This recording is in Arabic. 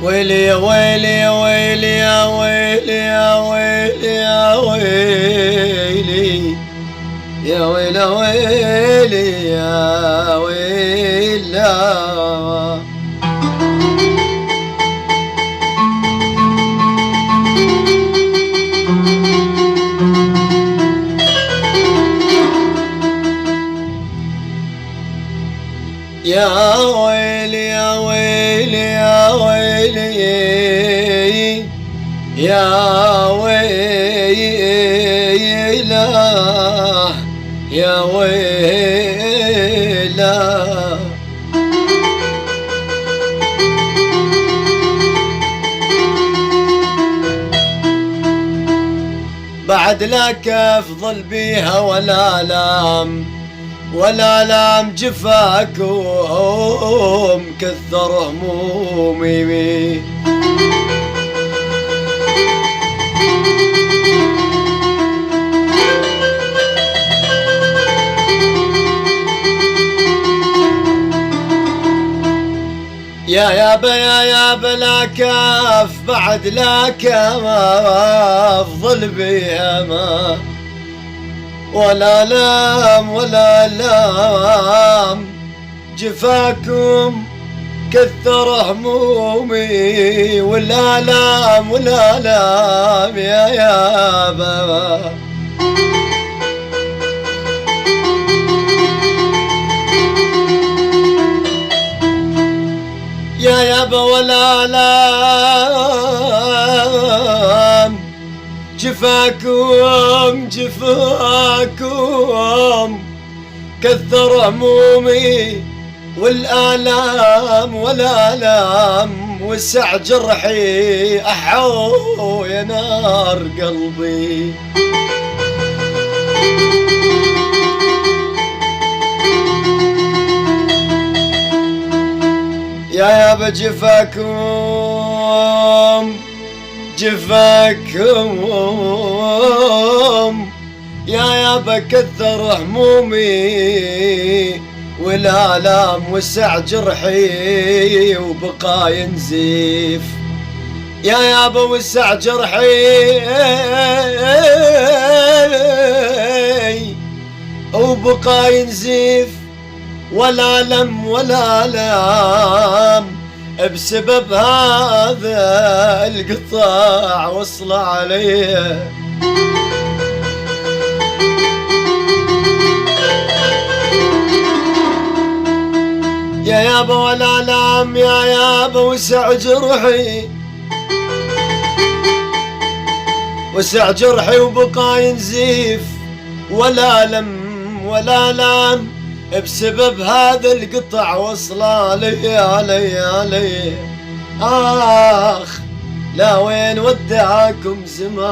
ويلي يا ويلي يا ويلي يا ويلي يا ويلي يا ويلي يا ويلي ويلي يا ويلي. يا ويلي يا ويلي يا ويلي يا ويلا يا ويلا. بعد لا كفضل بيها ولا لام ولا لام جفاكم كثر همومي. يا يابا يا يابا لا كاف بعد لا كفضل بيها ما ولا لام ولا لام جفاكم كثر همومي. ولا لام ولا لام يا يابا. يا يابا ولا لام جفاكم جفاكم كثر همومي. والآلام والآلام وسع جرحي أحو يا نار قلبي. يا يابا جفاكم جفاكم يا يابا كثر همومي. والآلام وسع جرحي وبقى ينزيف. يا يابا وسع جرحي وبقى ينزيف. ولا لم ولا لام بسبب هذا القطاع وصل عليه. يا يابا ولا لام يا يابا وسع جرحي وسع جرحي وبقى ينزيف. ولا لم ولا لام بسبب هذا القطع وصل علي. آخ لا وين ودعكم زماني.